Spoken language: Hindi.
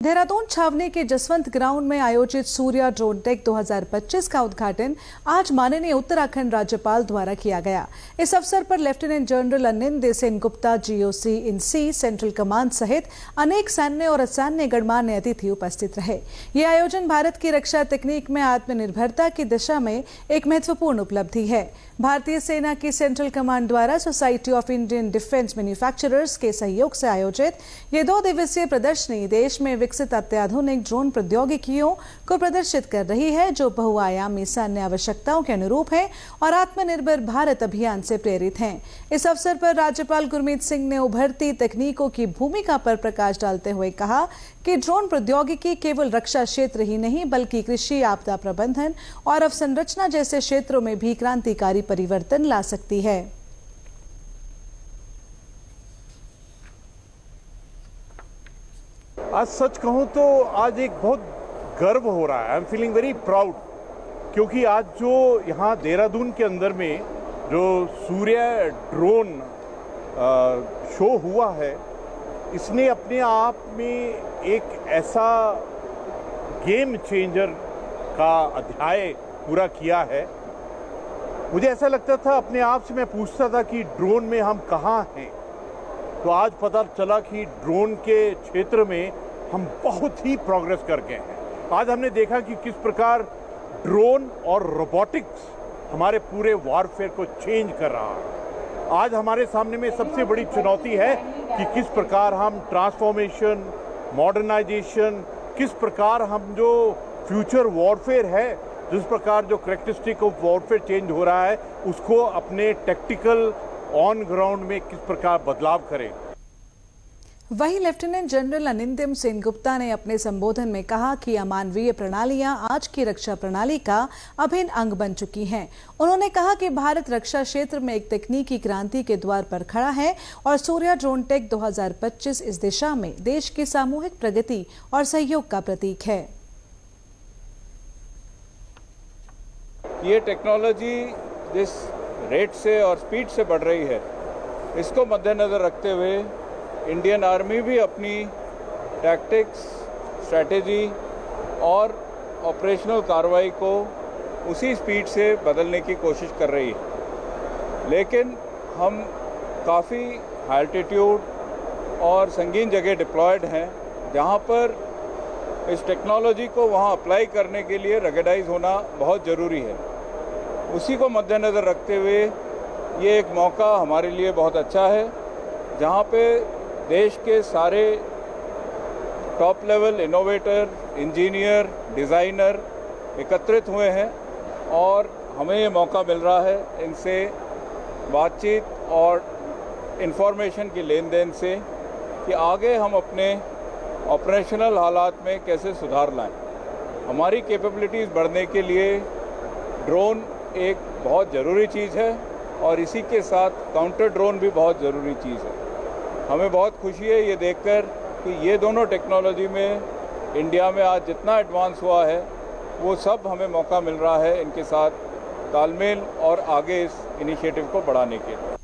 देहरादून छावनी के जसवंत ग्राउंड में आयोजित सूर्या ड्रोन टेक 2025 का उद्घाटन आज माननीय उत्तराखंड राज्यपाल द्वारा किया गया। इस अवसर पर lieutenant general Anindya Sengupta, GOC in C, central command सहित अनेक सैन्य और असैन्य गणमान्य अतिथि उपस्थित रहे। ये आयोजन भारत की रक्षा तकनीक में आत्मनिर्भरता की दिशा में एक महत्वपूर्ण उपलब्धि है। भारतीय सेना की सेंट्रल कमांड द्वारा society of Indian defence manufacturers के सहयोग से आयोजित ये 2 दिवसीय प्रदर्शनी देश में विकसित अत्याधुनिक ड्रोन प्रौद्योगिकियों को प्रदर्शित कर रही है, जो बहुआयामी सैन्य आवश्यकताओं के अनुरूप है और आत्मनिर्भर भारत अभियान से प्रेरित हैं। इस अवसर पर राज्यपाल गुरमीत सिंह ने उभरती तकनीकों की भूमिका पर प्रकाश डालते हुए कहा कि ड्रोन प्रौद्योगिकी केवल रक्षा क्षेत्र ही नहीं बल्कि कृषि, आपदा प्रबंधन और अवसंरचना जैसे क्षेत्रों में भी क्रांतिकारी परिवर्तन ला सकती है। आज सच कहूं तो आज एक बहुत गर्व हो रहा है। I am feeling very proud, क्योंकि आज जो यहाँ देहरादून के अंदर में जो सूर्या ड्रोन शो हुआ है, इसने अपने आप में एक ऐसा गेम चेंजर का अध्याय पूरा किया है। मुझे ऐसा लगता था, अपने आप से मैं पूछता था कि ड्रोन में हम कहाँ हैं, तो आज पता चला कि ड्रोन के क्षेत्र में हम बहुत ही प्रोग्रेस कर गए हैं। आज हमने देखा कि किस प्रकार ड्रोन और रोबोटिक्स हमारे पूरे वॉरफेयर को चेंज कर रहा है। आज हमारे सामने में सबसे बड़ी चुनौती है कि किस प्रकार हम ट्रांसफॉर्मेशन, मॉडर्नाइजेशन, किस प्रकार हम जो फ्यूचर वॉरफेयर है, जिस प्रकार जो करेक्टरिस्टिक ऑफ वॉरफेयर चेंज हो रहा है, उसको अपने टैक्टिकल ऑन ग्राउंड में किस प्रकार बदलाव करें। वहीं लेफ्टिनेंट जनरल अनिंद्य सेनगुप्ता ने अपने संबोधन में कहा कि अमानवीय प्रणालियां आज की रक्षा प्रणाली का अभिन्न अंग बन चुकी हैं। उन्होंने कहा कि भारत रक्षा क्षेत्र में एक तकनीकी क्रांति के द्वार पर खड़ा है और सूर्या ड्रोन टेक 2025 इस दिशा में देश की सामूहिक प्रगति और सहयोग का प्रतीक है। ये टेक्नोलॉजी जिस रेट से और स्पीड से बढ़ रही है, इसको मद्देनज़र रखते हुए इंडियन आर्मी भी अपनी टैक्टिक्स, स्ट्रैटेजी और ऑपरेशनल कार्रवाई को उसी स्पीड से बदलने की कोशिश कर रही है। लेकिन हम काफ़ी हाई एल्टीट्यूड और संगीन जगह डिप्लॉयड हैं, जहां पर इस टेक्नोलॉजी को वहां अप्लाई करने के लिए रगेडाइज होना बहुत ज़रूरी है। उसी को मद्देनज़र रखते हुए ये एक मौका हमारे लिए बहुत अच्छा है, जहाँ पे देश के सारे top level innovator, engineer, designer एकत्रित हुए हैं और हमें ये मौका मिल रहा है इनसे बातचीत और इन्फॉर्मेशन की लेन देन से कि आगे हम अपने ऑपरेशनल हालात में कैसे सुधार लाएं। हमारी कैपेबिलिटीज़ बढ़ने के लिए ड्रोन एक बहुत ज़रूरी चीज़ है और इसी के साथ काउंटर ड्रोन भी बहुत ज़रूरी चीज़ है। हमें बहुत खुशी है ये देखकर कि ये दोनों टेक्नोलॉजी में इंडिया में आज जितना एडवांस हुआ है, वो सब हमें मौका मिल रहा है इनके साथ तालमेल और आगे इस इनिशिएटिव को बढ़ाने के लिए।